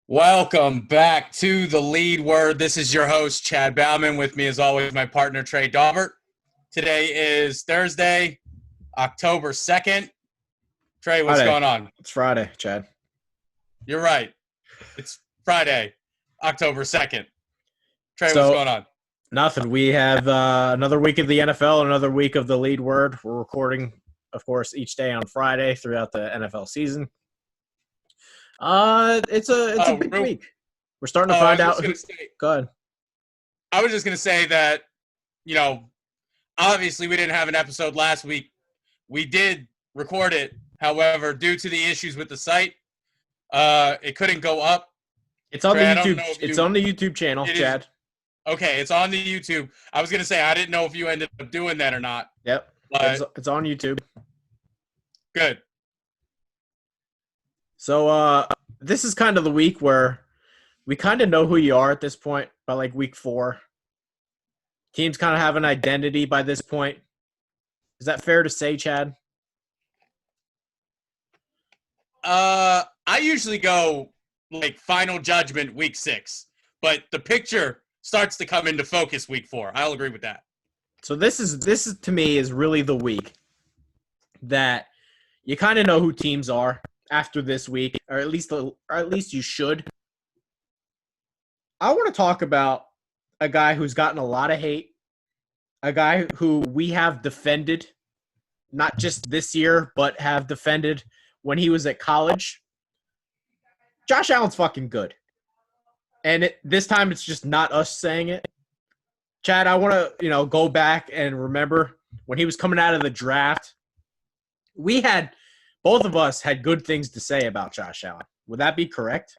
Welcome back to the Lead Word. This is your host, Chad Bauman. With me, as always, my partner, Trey Daubert. Today is Thursday, October 2nd. Trey, what's Friday. going on? It's Friday, Chad. You're right. It's Friday, October 2nd. Trey, what's So, going on? nothing. We have another week of the NFL, another week of the Lead Word. We're recording, of course, each day on Friday throughout the NFL season. It's a big week. We're starting to I find was just out going who. to say, Go ahead. I was just going to say that, obviously we didn't have an episode last week. We did record it. However, due to the issues with the site, it couldn't go up. It's on Trey, the I don't YouTube. know if It's you. on the YouTube channel, It is Chad. okay. It's on the YouTube. I was gonna say I didn't know if you ended up doing that or not. Yep. But It's on YouTube. good. So, this is kind of the week where we kind of know who you are at this point by like week 4. Teams kind of have an identity by this point. Is that fair to say, Chad? I usually go like final judgment week 6, but the picture starts to come into focus week 4. I'll agree with that. So this is to me is really the week that you kind of know who teams are after this week, or at least you should. I want to talk about a guy who's gotten a lot of hate, a guy who we have defended, not just this year, but have defended when he was at college. Josh Allen's fucking good. And this time it's just not us saying it. Chad, I want to, go back and remember when he was coming out of the draft, both of us had good things to say about Josh Allen. Would that be correct?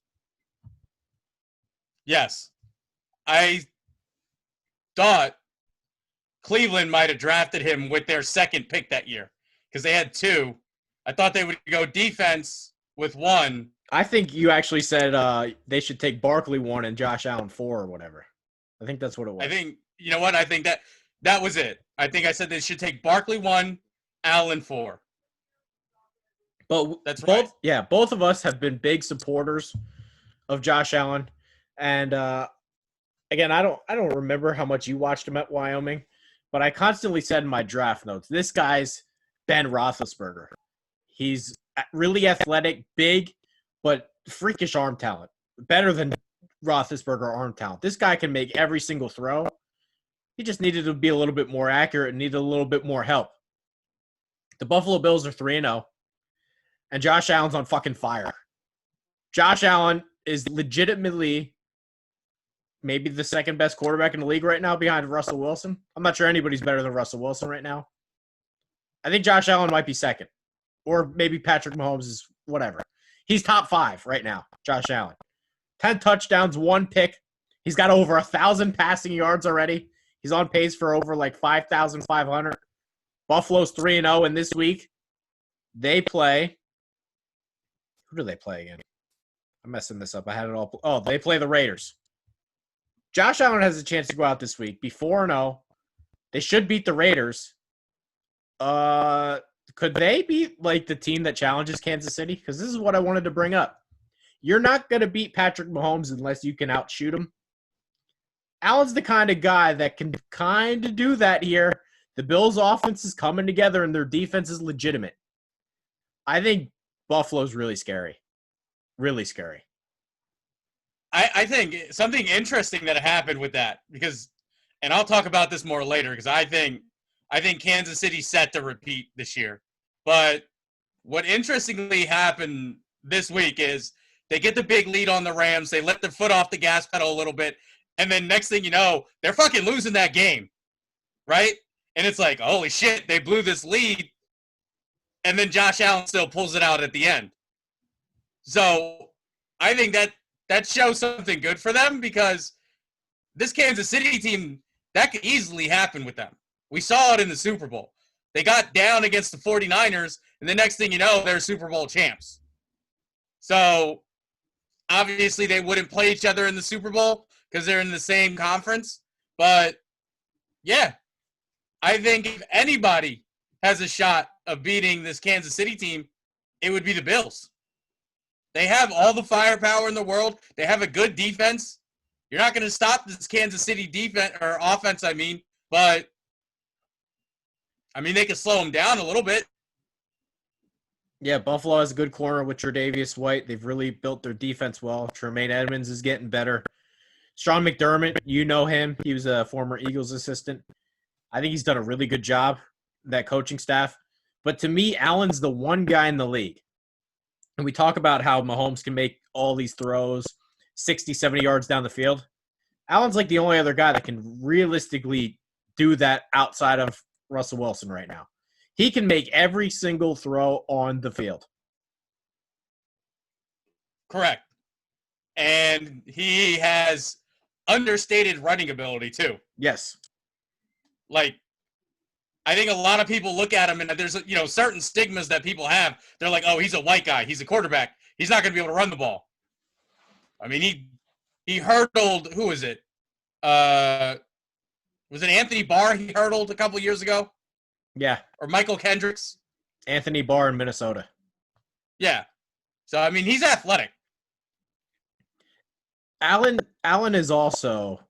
Yes, I thought Cleveland might have drafted him with their second pick that year because they had 2. I thought they would go defense with 1. I think you actually said they should take Barkley 1 and Josh Allen 4 or whatever. I think that's what it was. I think you know what? I think that was it. I think I said they should take Barkley 1, Allen 4. But That's right. both of us have been big supporters of Josh Allen. And again, I don't remember how much you watched him at Wyoming, but I constantly said in my draft notes, this guy's Ben Roethlisberger. He's really athletic, big, but freakish arm talent. Better than Roethlisberger arm talent. This guy can make every single throw. He just needed to be a little bit more accurate and needed a little bit more help. The Buffalo Bills are 3-0, and Josh Allen's on fucking fire. Josh Allen is legitimately maybe the second best quarterback in the league right now behind Russell Wilson. I'm not sure anybody's better than Russell Wilson right now. I think Josh Allen might be second. Or maybe Patrick Mahomes is whatever. He's top 5 right now, Josh Allen. 10 touchdowns, 1 pick. He's got over 1,000 passing yards already. He's on pace for over like 5,500. Buffalo's 3-0, and this week they play. Who do they play again? I'm messing this up. I had it all. Oh, they play the Raiders. Josh Allen has a chance to go out this week. Be 4-0. They should beat the Raiders. Could they be like the team that challenges Kansas City? Because this is what I wanted to bring up. You're not going to beat Patrick Mahomes unless you can outshoot him. Allen's the kind of guy that can kind of do that here. The Bills' offense is coming together and their defense is legitimate. I think Buffalo's really scary. Really scary. I think something interesting that happened with that and I'll talk about this more later because I think Kansas City's set to repeat this year. But what interestingly happened this week is they get the big lead on the Rams. They let their foot off the gas pedal a little bit. And then next thing you know, they're fucking losing that game. Right? And it's like, holy shit, they blew this lead. And then Josh Allen still pulls it out at the end. So I think that shows something good for them because this Kansas City team, that could easily happen with them. We saw it in the Super Bowl. They got down against the 49ers, and the next thing you know, they're Super Bowl champs. So obviously they wouldn't play each other in the Super Bowl because they're in the same conference. But, yeah, I think if anybody has a shot of beating this Kansas City team, it would be the Bills. They have all the firepower in the world. They have a good defense. You're not going to stop this Kansas City defense or offense, but they can slow them down a little bit. Yeah, Buffalo has a good corner with Tre'Davious White. They've really built their defense well. Tremaine Edmonds is getting better. Sean McDermott, you know him. He was a former Eagles assistant. I think he's done a really good job, that coaching staff. But to me, Allen's the one guy in the league. And we talk about how Mahomes can make all these throws 60, 70 yards down the field. Allen's like the only other guy that can realistically do that outside of Russell Wilson right now. He can make every single throw on the field. Correct. And he has understated running ability too. Yes. Like, I think a lot of people look at him and there's, certain stigmas that people have. They're like, oh, he's a white guy. He's a quarterback. He's not going to be able to run the ball. He hurdled, who was it? Was it Anthony Barr he hurdled a couple years ago? Yeah. Or Michael Kendricks? Anthony Barr in Minnesota. Yeah. So, he's athletic. Allen is also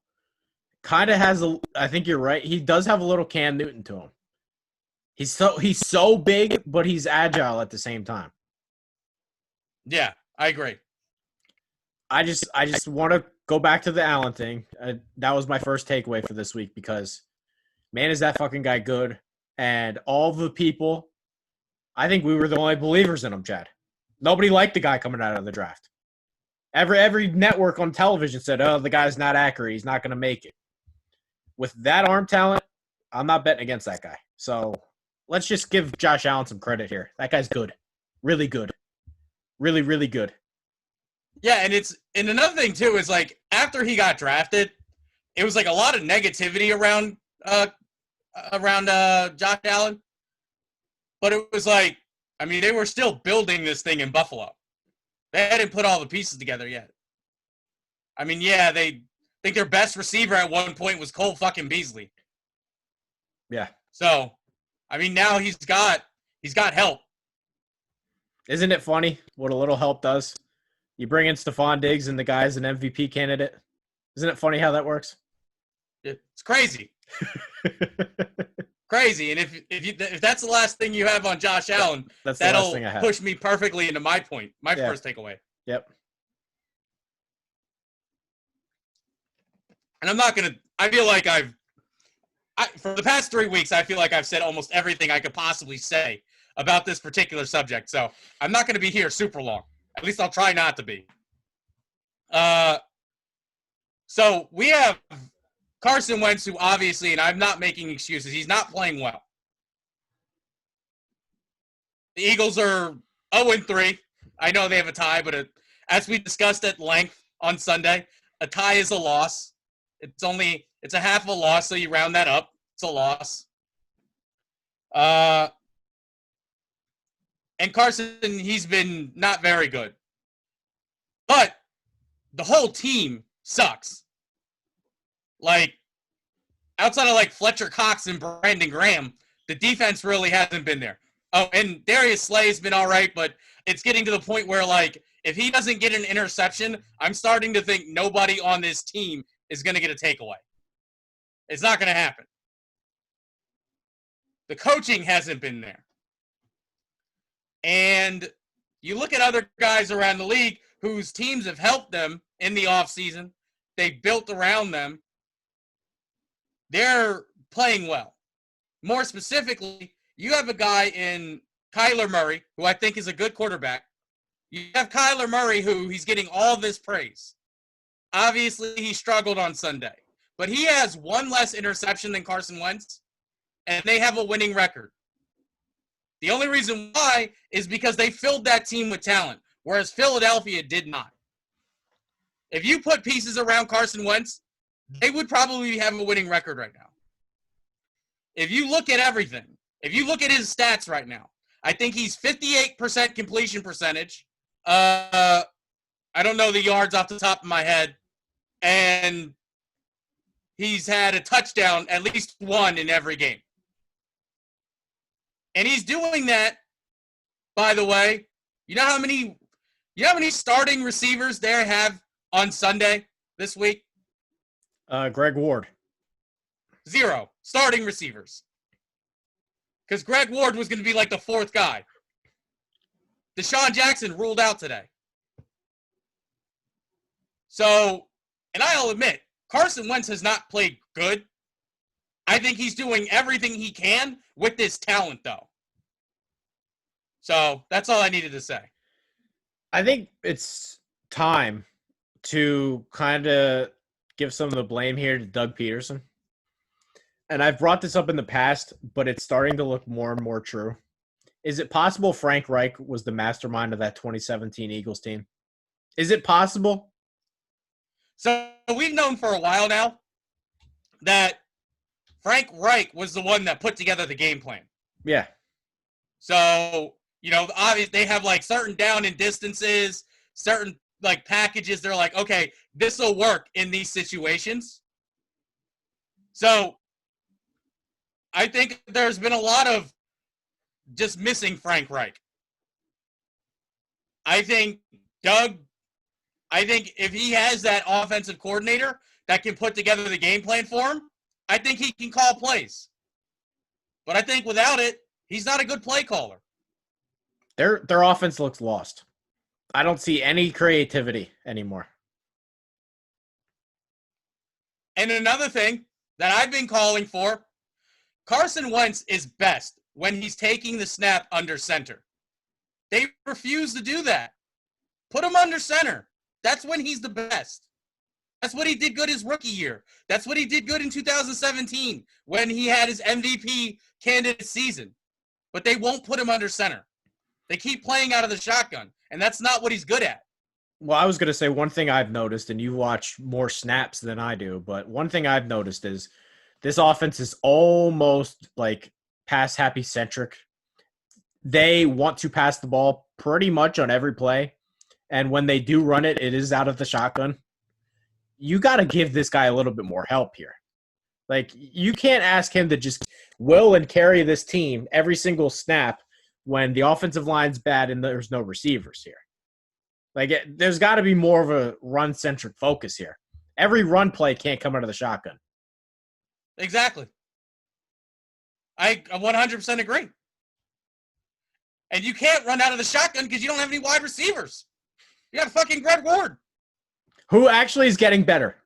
kind of has I think you're right. He does have a little Cam Newton to him. He's so big, but he's agile at the same time. Yeah, I agree. I just want to go back to the Allen thing. That was my first takeaway for this week because, man, is that fucking guy good. And all the people, I think we were the only believers in him, Chad. Nobody liked the guy coming out of the draft. Every network on television said, oh, the guy's not accurate. He's not going to make it. With that arm talent, I'm not betting against that guy. So let's just give Josh Allen some credit here. That guy's good. Really good. Really, really good. Yeah, and another thing, too, is, like, after he got drafted, it was, like, a lot of negativity around Josh Allen. But it was like, they were still building this thing in Buffalo. They hadn't put all the pieces together yet. They think their best receiver at one point was Cole fucking Beasley. Yeah. So, now he's got help. Isn't it funny what a little help does? You bring in Stephon Diggs and the guy's an MVP candidate. Isn't it funny how that works? It's crazy. Crazy. And if that's the last thing you have on Josh Allen, that'll push me perfectly into my point, first takeaway. Yep. And I'm not going to – I feel like for the past 3 weeks, I feel like I've said almost everything I could possibly say about this particular subject. So I'm not going to be here super long. At least I'll try not to be. So we have Carson Wentz, who obviously, and I'm not making excuses, he's not playing well. The Eagles are 0-3. I know they have a tie, but as we discussed at length on Sunday, a tie is a loss. It's a half of a loss, so you round that up. It's a loss. And Carson, he's been not very good. But the whole team sucks. Like, outside of, like, Fletcher Cox and Brandon Graham, the defense really hasn't been there. Oh, and Darius Slay's been all right, but it's getting to the point where, like, if he doesn't get an interception, I'm starting to think nobody on this team is going to get a takeaway. It's not going to happen. The coaching hasn't been there. And you look at other guys around the league whose teams have helped them in the offseason. They built around them. They're playing well. More specifically, you have a guy in Kyler Murray, who I think is a good quarterback. You have Kyler Murray, who he's getting all this praise. Obviously, he struggled on Sunday. But he has one less interception than Carson Wentz, and they have a winning record. The only reason why is because they filled that team with talent, whereas Philadelphia did not. If you put pieces around Carson Wentz, they would probably have a winning record right now. If you look at everything, if you look at his stats right now, I think he's 58% completion percentage. I don't know the yards off the top of my head. And he's had a touchdown, at least one in every game. And he's doing that, by the way. You know how many You know how many starting receivers they have on Sunday this week? Greg Ward. 0 starting receivers. Because Greg Ward was going to be like the 4th guy. Deshaun Jackson ruled out today. So, and I'll admit, Carson Wentz has not played good. I think he's doing everything he can with this talent, though. So, that's all I needed to say. I think it's time to kind of give some of the blame here to Doug Peterson. And I've brought this up in the past, but it's starting to look more and more true. Is it possible Frank Reich was the mastermind of that 2017 Eagles team? Is it possible? So we've known for a while now that Frank Reich was the one that put together the game plan. Yeah. So, obviously they have like certain down and distances, certain like packages. They're like, okay, this will work in these situations. So I think there's been a lot of just missing Frank Reich. I think if he has that offensive coordinator that can put together the game plan for him, I think he can call plays. But I think without it, he's not a good play caller. Their offense looks lost. I don't see any creativity anymore. And another thing that I've been calling for, Carson Wentz is best when he's taking the snap under center. They refuse to do that. Put him under center. That's when he's the best. That's what he did good his rookie year. That's what he did good in 2017 when he had his MVP candidate season. But they won't put him under center. They keep playing out of the shotgun, and that's not what he's good at. Well, I was going to say one thing I've noticed, and you watch more snaps than I do, but one thing I've noticed is this offense is almost like pass happy centric. They want to pass the ball pretty much on every play, and when they do run it, it is out of the shotgun. You got to give this guy a little bit more help here. Like, you can't ask him to just will and carry this team every single snap when the offensive line's bad and there's no receivers here. Like, there's got to be more of a run-centric focus here. Every run play can't come out of the shotgun. Exactly. I 100% agree. And you can't run out of the shotgun because you don't have any wide receivers. You got fucking Greg Ward. Who actually is getting better.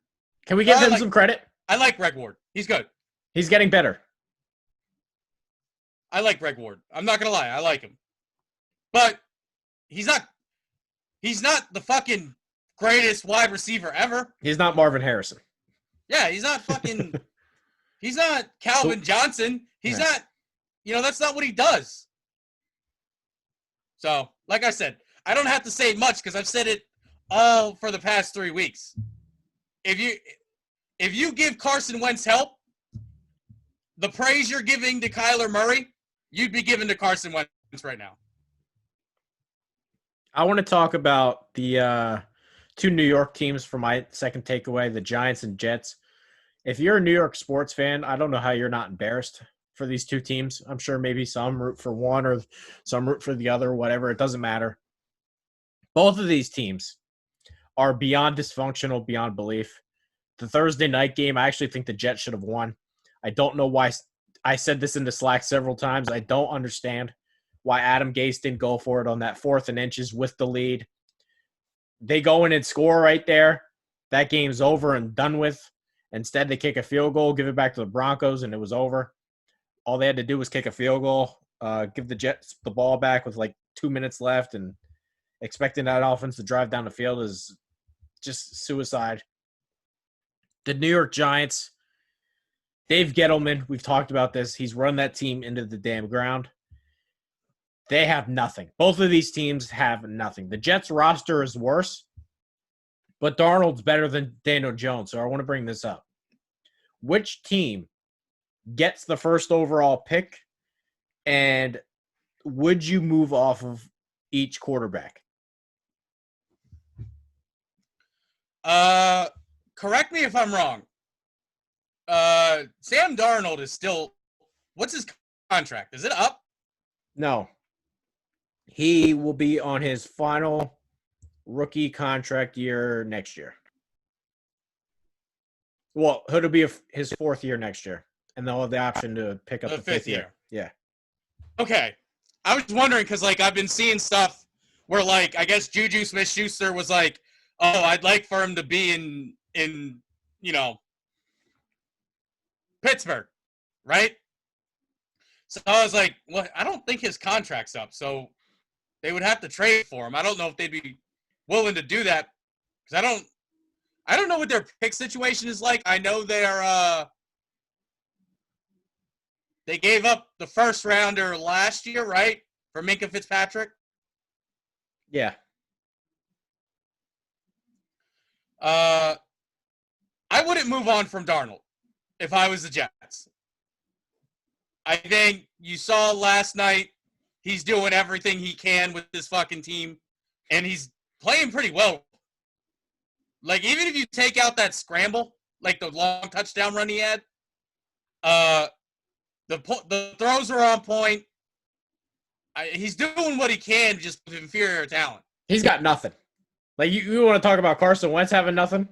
Can we give him some credit? I like Greg Ward. He's good. He's getting better. I like Greg Ward. I'm not going to lie. I like him. But he's not the fucking greatest wide receiver ever. He's not Marvin Harrison. Yeah, he's not fucking he's not Calvin Johnson. He's not, that's not what he does. So, like I said, I don't have to say much because I've said it all for the past 3 weeks. If you give Carson Wentz help, the praise you're giving to Kyler Murray, you'd be giving to Carson Wentz right now. I want to talk about the two New York teams for my second takeaway, the Giants and Jets. If you're a New York sports fan, I don't know how you're not embarrassed for these two teams. I'm sure maybe some root for one or some root for the other, whatever. It doesn't matter. Both of these teams are beyond dysfunctional, beyond belief. The Thursday night game, I actually think the Jets should have won. I don't know why. I said this in the Slack several times. I don't understand why Adam Gase didn't go for it on that 4th and inches with the lead. They go in and score right there. That game's over and done with. Instead, they kick a field goal, give it back to the Broncos, and it was over. All they had to do was kick a field goal, give the Jets the ball back with like 2 minutes left, and expecting that offense to drive down the field is just suicide. The New York Giants, Dave Gettleman, we've talked about this. He's run that team into the damn ground. They have nothing. Both of these teams have nothing. The Jets roster is worse, but Darnold's better than Daniel Jones, so I want to bring this up. Which team gets the first overall pick, and would you move off of each quarterback? Correct me if I'm wrong. Sam Darnold is still – what's his contract? Is it up? No. He will be on his final rookie contract year next year. Well, it'll be his 4th year next year, and they'll have the option to pick up the 5th year. Yeah. Okay. I was wondering because, like, I've been seeing stuff where, like, I guess Juju Smith-Schuster was like, oh, I'd like for him to be in Pittsburgh, right? So I was like, well, I don't think his contract's up, so they would have to trade for him. I don't know if they'd be willing to do that because I don't know what their pick situation is like. I know they gave up the first rounder last year, right, for Minkah Fitzpatrick. Yeah. I wouldn't move on from Darnold if I was the Jets. I think you saw last night he's doing everything he can with this fucking team, and he's playing pretty well. Like, even if you take out that scramble, like the long touchdown run he had, the throws are on point. He's doing what he can just with inferior talent. He's got nothing. Like, you want to talk about Carson Wentz having nothing?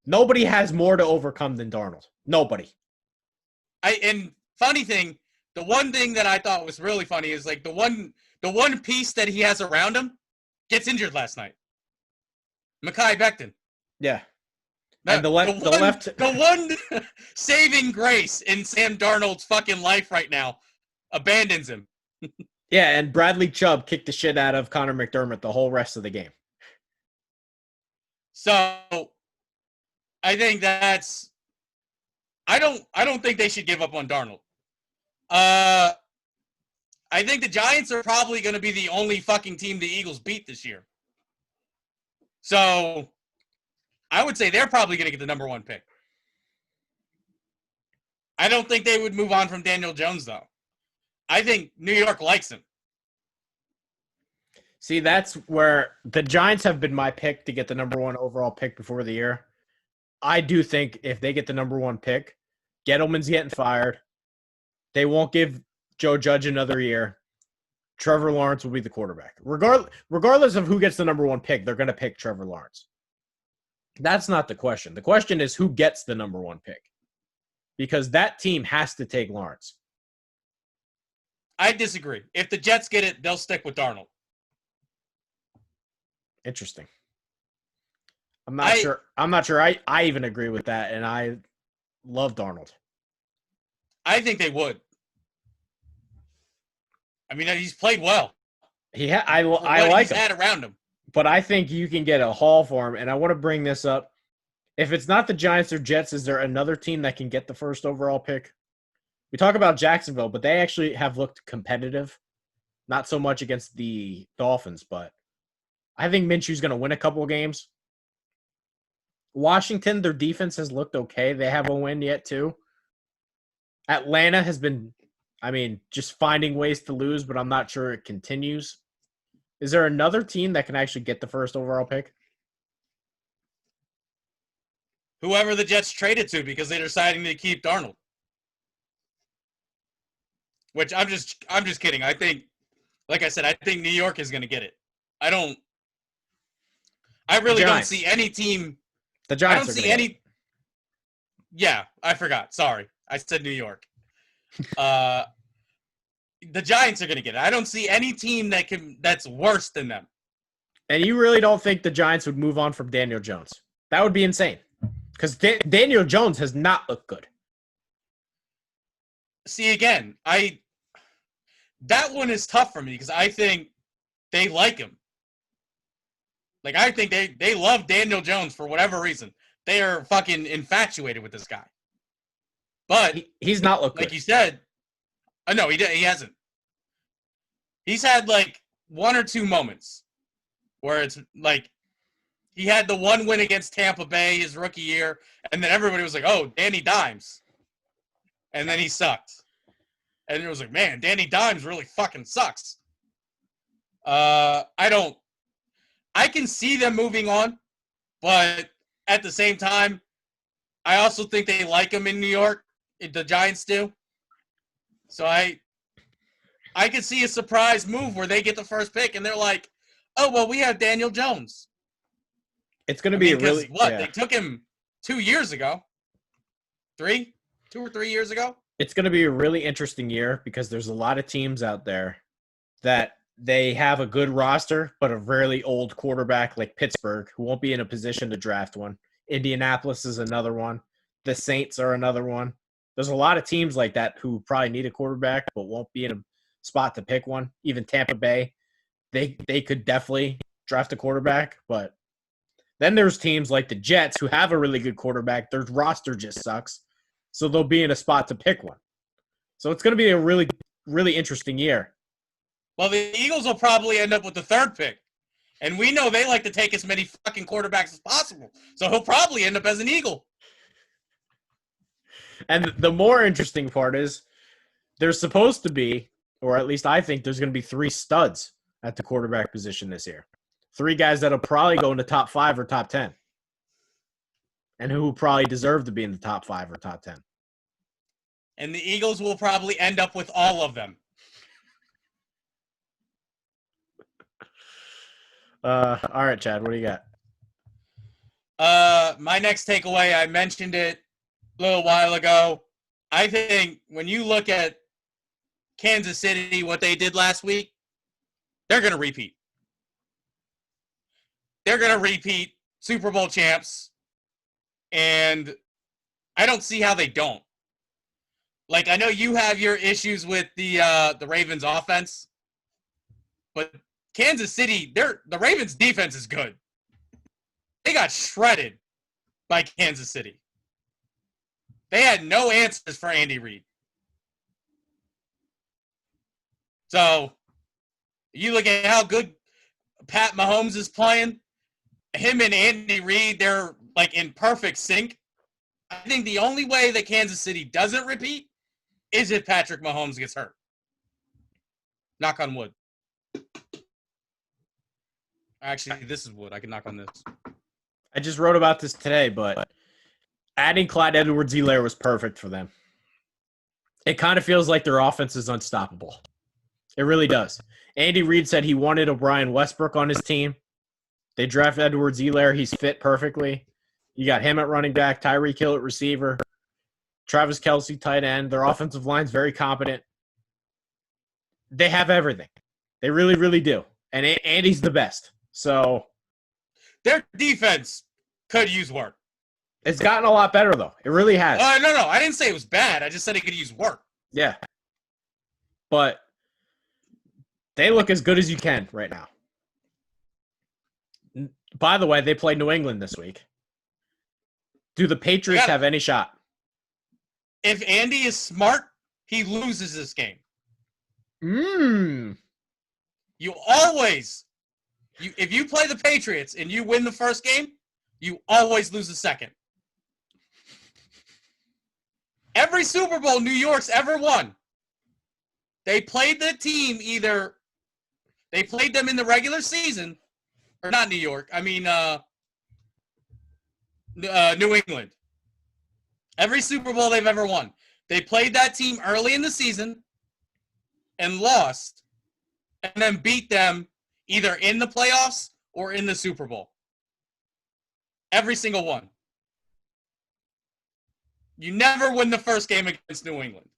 Nobody has more to overcome than Darnold. Nobody. And funny thing, the one thing that I thought was really funny is, like, the one piece that he has around him gets injured last night. Mekhi Becton. Yeah. And the left. The one saving grace in Sam Darnold's fucking life right now abandons him. Yeah, and Bradley Chubb kicked the shit out of Connor McDermott the whole rest of the game. So I think that's I don't think they should give up on Darnold. I think the Giants are probably going to be the only fucking team the Eagles beat this year. So I would say they're probably going to get the number 1 pick. I don't think they would move on from Daniel Jones, though. I think New York likes him. See, that's where the Giants have been my pick to get the number 1 overall pick before the year. I do think if they get the number 1 pick, Gettleman's getting fired. They won't give Joe Judge another year. Trevor Lawrence will be the quarterback. Regardless of who gets the number 1 pick, they're going to pick Trevor Lawrence. That's not the question. The question is who gets the number 1 pick. Because that team has to take Lawrence. I disagree. If the Jets get it, they'll stick with Darnold. Interesting. I'm not sure I even agree with that, and I love Darnold. I think they would. I mean, he's played well. I like him. Had around him. But I think you can get a haul for him, and I want to bring this up. If it's not the Giants or Jets, is there another team that can get the first overall pick? We talk about Jacksonville, but they actually have looked competitive. Not so much against the Dolphins, but I think Minshew's going to win a couple of games. Washington, their defense has looked okay. They have a win yet, too. Atlanta has been, just finding ways to lose, but I'm not sure it continues. Is there another team that can actually get the first overall pick? Whoever the Jets traded to because they're deciding to keep Darnold. Which I'm just kidding. I think, like I said, I think New York is going to get it. I really don't see any team. The Giants. I don't see any. Yeah, I forgot. Sorry, I said New York. The Giants are going to get it. I don't see any team that's worse than them. And you really don't think the Giants would move on from Daniel Jones? That would be insane. Because Daniel Jones has not looked good. See, again, that one is tough for me because I think they like him. Like, I think they love Daniel Jones for whatever reason. They are fucking infatuated with this guy. But he's not looked like good. you said. No, he hasn't. He's had like 1 or 2 moments where it's like he had the one win against Tampa Bay his rookie year, and then everybody was like, "Oh, Danny Dimes," and then he sucked, and it was like, "Man, Danny Dimes really fucking sucks." I can see them moving on, but at the same time, I also think they like him in New York. The Giants do. So I could see a surprise move where they get the first pick and they're like, oh, well, we have Daniel Jones. It's going to be really what? Yeah. They took him 2 years ago. 2 or 3 years ago. It's going to be a really interesting year because there's a lot of teams out there that they have a good roster, but a really old quarterback like Pittsburgh, who won't be in a position to draft one. Indianapolis is another one. The Saints are another one. There's a lot of teams like that who probably need a quarterback, but won't be in a spot to pick one. Even Tampa Bay, they could definitely draft a quarterback, but then there's teams like the Jets who have a really good quarterback. Their roster just sucks, so they'll be in a spot to pick one. So it's going to be a really, really interesting year. Well, the Eagles will probably end up with the 3rd pick. And we know they like to take as many fucking quarterbacks as possible. So he'll probably end up as an Eagle. And the more interesting part is there's supposed to be, or at least I think there's going to be 3 studs at the quarterback position this year. 3 guys that'll probably go in the top 5 or top 10. And who probably deserve to be in the top 5 or top 10. And the Eagles will probably end up with all of them. All right, Chad, what do you got? My next takeaway, I mentioned it a little while ago. I think when you look at Kansas City, what they did last week, they're going to repeat. They're going to repeat Super Bowl champs, and I don't see how they don't. Like, I know you have your issues with the Ravens offense, but Kansas City, the Ravens defense is good. They got shredded by Kansas City. They had no answers for Andy Reid. So, you look at how good Pat Mahomes is playing. Him and Andy Reid, they're like in perfect sync. I think the only way that Kansas City doesn't repeat is if Patrick Mahomes gets hurt. Knock on wood. Actually, this is wood. I can knock on this. I just wrote about this today, but adding Clyde Edwards-Helaire was perfect for them. It kind of feels like their offense is unstoppable. It really does. Andy Reid said he wanted O'Brien Westbrook on his team. They drafted Edwards-Helaire. He's fit perfectly. You got him at running back, Tyreek Hill at receiver, Travis Kelce tight end. Their offensive line's very competent. They have everything. They really, really do. And Andy's the best. So their defense could use work. It's gotten a lot better, though. It really has. No. I didn't say it was bad. I just said it could use work. Yeah. But they look as good as you can right now. By the way, they play New England this week. Do the Patriots have any shot? If Andy is smart, he loses this game. You always if you play the Patriots and you win the first game, you always lose the second. Every Super Bowl New York's ever won, they played the team they played them in the regular season, or not New York, I mean New England. Every Super Bowl they've ever won, they played that team early in the season and lost, and then beat them either in the playoffs or in the Super Bowl. Every single one. You never win the first game against New England.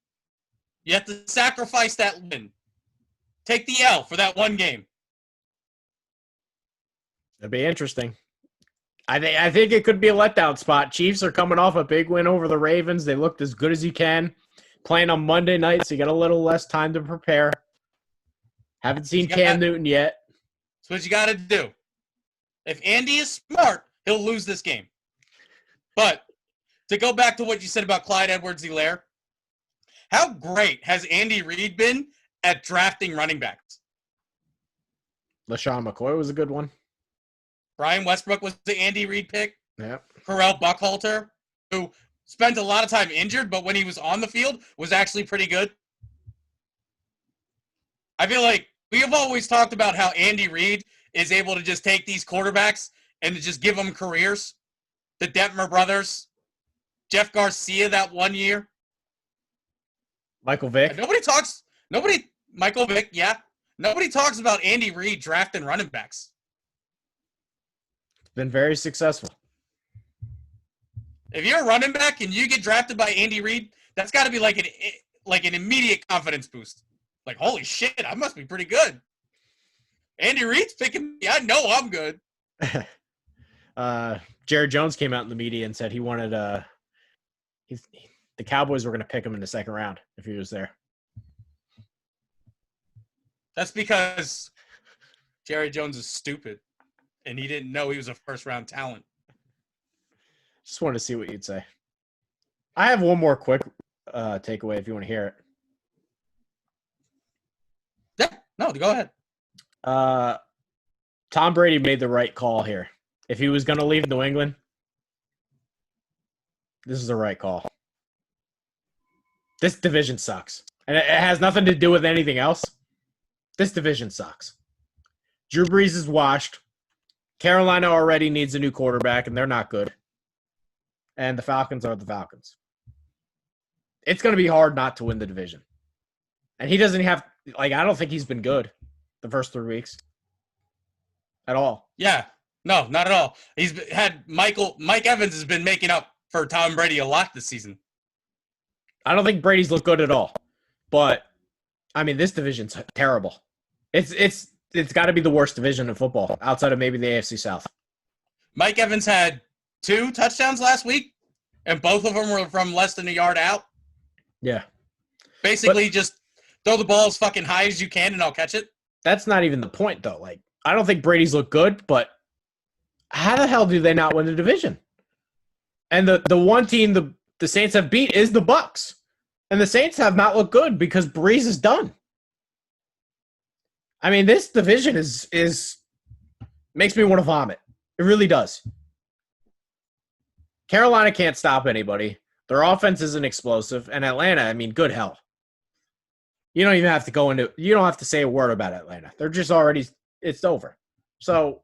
You have to sacrifice that win. Take the L for that one game. It'd be interesting. I think it could be a letdown spot. Chiefs are coming off a big win over the Ravens. They looked as good as you can. Playing on Monday night, so you got a little less time to prepare. Haven't seen Cam Newton yet. That's what you got to do. If Andy is smart, he'll lose this game. But to go back to what you said about Clyde Edwards-Helaire, how great has Andy Reid been at drafting running backs? LaShawn McCoy was a good one. Brian Westbrook was the Andy Reid pick. Yep. Correll Buckhalter, who spent a lot of time injured, but when he was on the field, was actually pretty good. I feel like we have always talked about how Andy Reid is able to just take these quarterbacks and to just give them careers. The Detmer brothers, Jeff Garcia that one year. Michael Vick. Michael Vick, yeah. Nobody talks about Andy Reid drafting running backs. It's been very successful. If you're a running back and you get drafted by Andy Reid, that's got to be like an immediate confidence boost. Like, holy shit, I must be pretty good. Andy Reid's picking me. I know I'm good. Jared Jones came out in the media and said he wanted the Cowboys were going to pick him in the second round if he was there. That's because Jerry Jones is stupid, and he didn't know he was a first-round talent. Just wanted to see what you'd say. I have one more quick takeaway if you want to hear it. Yeah, no, go ahead. Tom Brady made the right call here. If he was going to leave New England, this is the right call. This division sucks. And it has nothing to do with anything else. This division sucks. Drew Brees is washed. Carolina already needs a new quarterback, and they're not good. And the Falcons are the Falcons. It's going to be hard not to win the division. And he doesn't have – I don't think he's been good the first 3 weeks at all. Yeah. No, not at all. He's had Mike Evans has been making up for Tom Brady a lot this season. I don't think Brady's looked good at all. But, this division's terrible. It's got to be the worst division in football outside of maybe the AFC South. Mike Evans had 2 touchdowns last week, and both of them were from less than a yard out. Yeah. Basically, just throw the ball as fucking high as you can, and I'll catch it. That's not even the point, though. I don't think Brady's looked good, but how the hell do they not win the division? And the one team the Saints have beat is the Bucs. And the Saints have not looked good because Breeze is done. This division is makes me want to vomit. It really does. Carolina can't stop anybody. Their offense isn't explosive. And Atlanta, good hell. You don't even have to you don't have to say a word about Atlanta. They're just already, it's over. So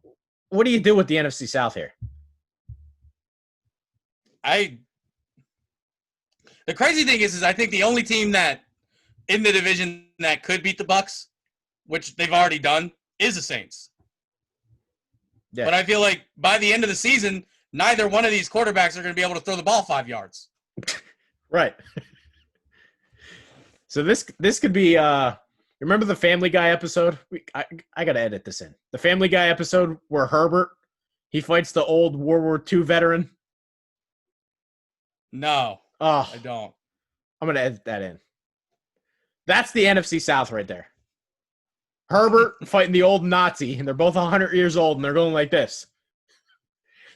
what do you do with the NFC South here? The crazy thing is I think the only team that in the division that could beat the Bucs, which they've already done, is the Saints. Yeah. But I feel like by the end of the season, neither one of these quarterbacks are going to be able to throw the ball 5 yards. Right. So this could be remember the Family Guy episode? I got to edit this in. The Family Guy episode where Herbert, he fights the old World War II veteran. No. Oh, I don't. I'm going to edit that in. That's the NFC South right there. Herbert fighting the old Nazi, and they're both 100 years old, and they're going like this.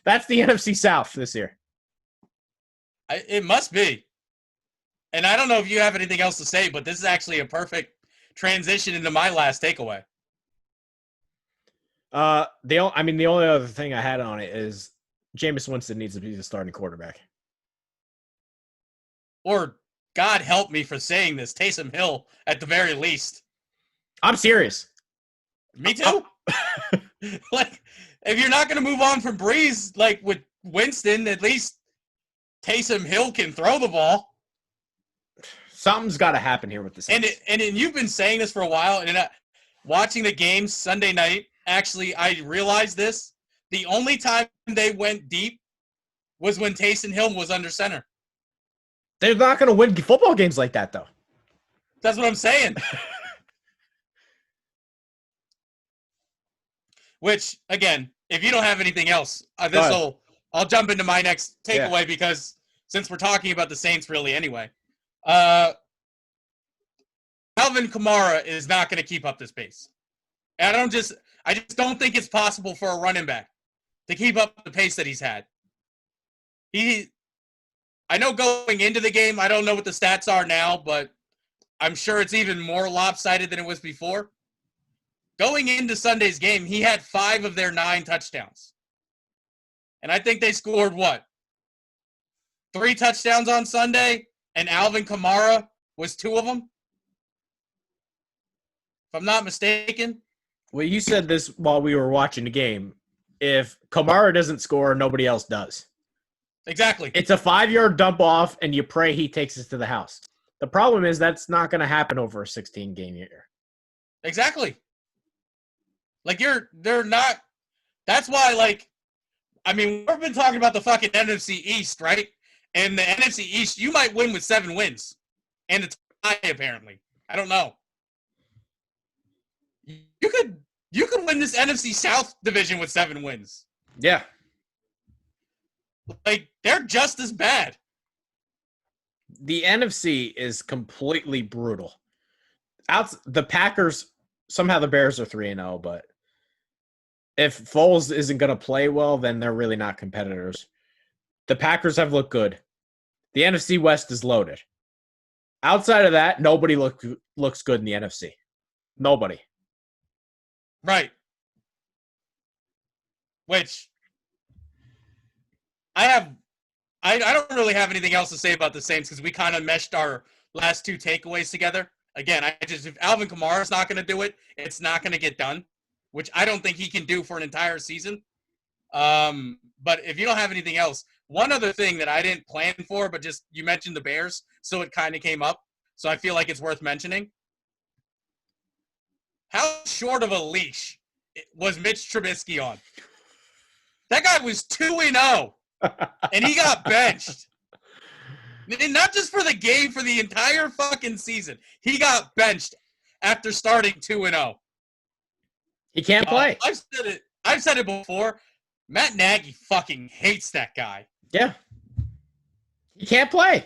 That's the NFC South this year. It must be. And I don't know if you have anything else to say, but this is actually a perfect transition into my last takeaway. The only other thing I had on it is Jameis Winston needs to be the starting quarterback. Or, God help me for saying this, Taysom Hill at the very least. I'm serious. Me too. If you're not going to move on from Breeze, with Winston, at least Taysom Hill can throw the ball. Something's got to happen here with the Saints. And you've been saying this for a while, and watching the game Sunday night, actually, I realized this. The only time they went deep was when Taysom Hill was under center. They're not going to win football games like that, though. That's what I'm saying. Which, again, if you don't have anything else, I'll jump into my next takeaway because since we're talking about the Saints really anyway. Alvin Kamara is not going to keep up this pace. And I just don't think it's possible for a running back to keep up the pace that he's had. I know going into the game, I don't know what the stats are now, but I'm sure it's even more lopsided than it was before. Going into Sunday's game, he had 5 of their 9 touchdowns. And I think they scored, 3 touchdowns on Sunday, and Alvin Kamara was 2 of them? If I'm not mistaken. Well, you said this while we were watching the game. If Kamara doesn't score, nobody else does. Exactly. It's a 5-yard dump off, and you pray he takes us to the house. The problem is that's not going to happen over a 16-game year. Exactly. Like they're not. That's why, like, I mean, we've been talking about the fucking NFC East, right? And the NFC East, you might win with 7 wins, and it's tie apparently. I don't know. You could win this NFC South division with 7 wins. Yeah. Like, they're just as bad. The NFC is completely brutal. The Packers, somehow the Bears are 3-0, but if Foles isn't going to play well, then they're really not competitors. The Packers have looked good. The NFC West is loaded. Outside of that, nobody looks good in the NFC. Nobody. Right. Which I don't really have anything else to say about the Saints because we kind of meshed our last 2 takeaways together. Again, if Alvin Kamara is not going to do it, it's not going to get done, which I don't think he can do for an entire season. But if you don't have anything else, one other thing that I didn't plan for, but just you mentioned the Bears, so it kind of came up. So I feel like it's worth mentioning. How short of a leash was Mitch Trubisky on? That guy was 2-0, and he got benched. And not just for the game, for the entire fucking season. He got benched after starting 2-0. He can't play. I've said it before. Matt Nagy fucking hates that guy. Yeah. He can't play.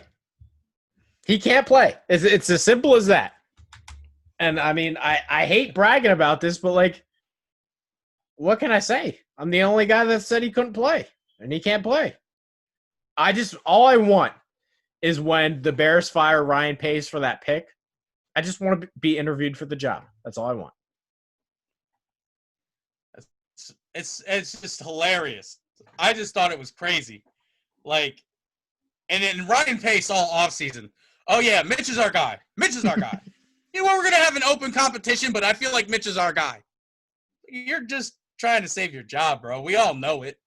He can't play. It's as simple as that. And, I mean, I hate bragging about this, but, like, what can I say? I'm the only guy that said he couldn't play, and he can't play. All I want is when the Bears fire Ryan Pace for that pick, I just want to be interviewed for the job. That's all I want. It's just hilarious. I just thought it was crazy. Like, and then Ryan Pace all offseason. Oh, yeah, Mitch is our guy. Mitch is our guy. We're going to have an open competition, but I feel like Mitch is our guy. You're just trying to save your job, bro. We all know it.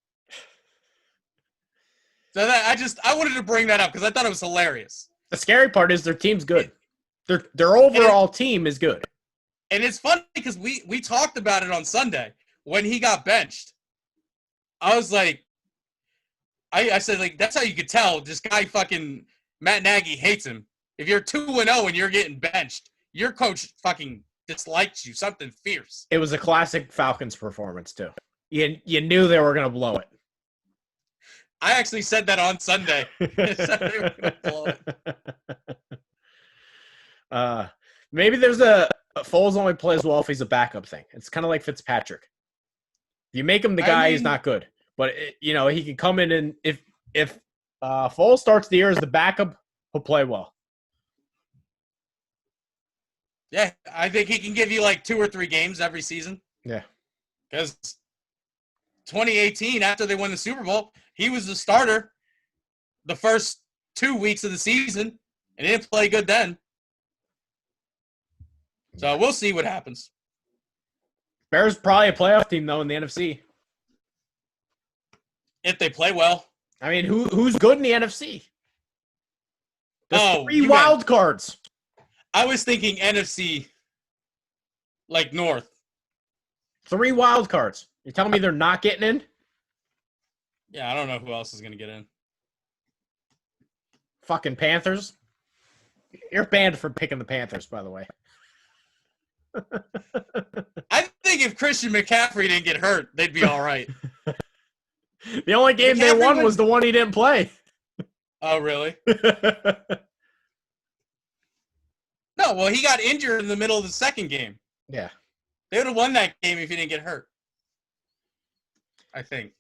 So I wanted to bring that up because I thought it was hilarious. The scary part is their team's good. Their overall team is good. And it's funny because we talked about it on Sunday when he got benched. I was like, I said, like, that's how you could tell this guy fucking Matt Nagy hates him. If you're 2-0 and you're getting benched, your coach fucking dislikes you, something fierce. It was a classic Falcons performance, too. You knew they were going to blow it. I actually said that on Sunday. Maybe there's a Foles only plays well if he's a backup thing. It's kind of like Fitzpatrick. If you make him the guy, he's not good. But, he can come in and if Foles starts the year as the backup, he'll play well. Yeah, I think he can give you like 2 or 3 games every season. Yeah. Because 2018, after they won the Super Bowl, he was the starter the first 2 weeks of the season, and he didn't play good then. So we'll see what happens. Bears probably a playoff team, though, in the NFC. If they play well. I mean, who's good in the NFC? There's 3 wild cards. I was thinking NFC, like North. 3 wild cards. You're telling me they're not getting in? Yeah, I don't know who else is going to get in. Fucking Panthers. You're banned for picking the Panthers, by the way. I think if Christian McCaffrey didn't get hurt, they'd be all right. The only game they won was the one he didn't play. Oh, really? No, well, he got injured in the middle of the second game. Yeah. They would have won that game if he didn't get hurt. I think.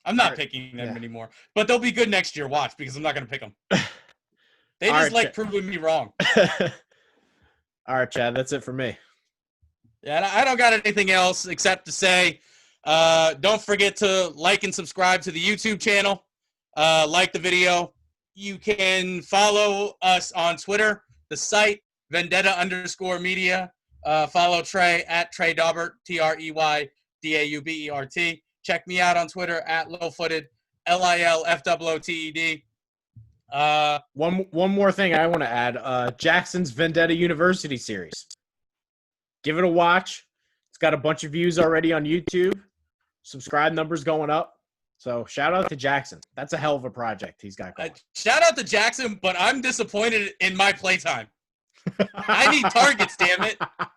I'm not picking them anymore. But they'll be good next year, watch, because I'm not going to pick them. They just like proving me wrong. All right, Chad, that's it for me. Yeah, I don't got anything else except to say don't forget to like and subscribe to the YouTube channel. Like the video. You can follow us on Twitter, the site, Vendetta_media. Follow Trey at Trey Daubert, TreyDaubert. Check me out on Twitter at Lowfooted, LILFOOTED. One more thing I want to add. Jackson's Vendetta University series. Give it a watch. It's got a bunch of views already on YouTube. Subscribe numbers going up. So shout out to Jackson. That's a hell of a project he's got going. Shout out to Jackson, but I'm disappointed in my playtime. I need targets, damn it. I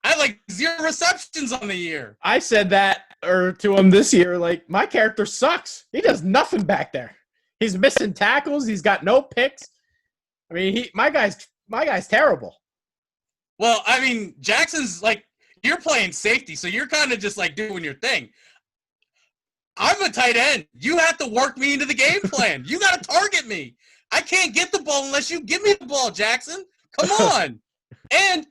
have like 0 receptions on the year. I said that to him this year. Like, my character sucks. He does nothing back there. He's missing tackles. He's got no picks. I mean, my guy's terrible. Well, I mean, Jackson's like, you're playing safety, so you're kind of just like doing your thing. I'm a tight end. You have to work me into the game plan. You got to target me. I can't get the ball unless you give me the ball, Jackson. Come on. And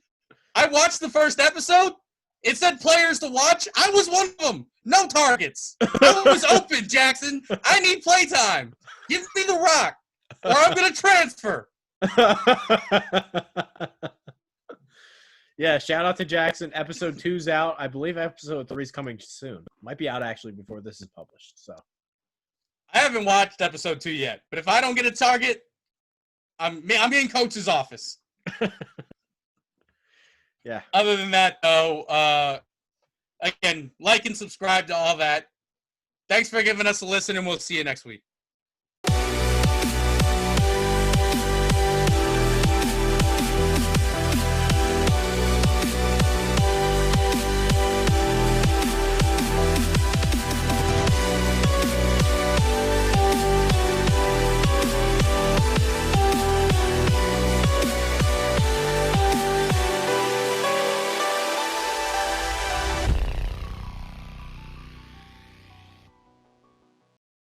I watched the first episode. It said players to watch. I was one of them. No targets. I was open, Jackson. I need playtime. Give me the rock, or I'm going to transfer. Yeah, shout out to Jackson. Episode 2's out. I believe episode 3's coming soon. Might be out actually before this is published. So I haven't watched episode 2 yet, but if I don't get a target, I'm in coach's office. Yeah. Other than that, though, again, like and subscribe to all that. Thanks for giving us a listen, and we'll see you next week.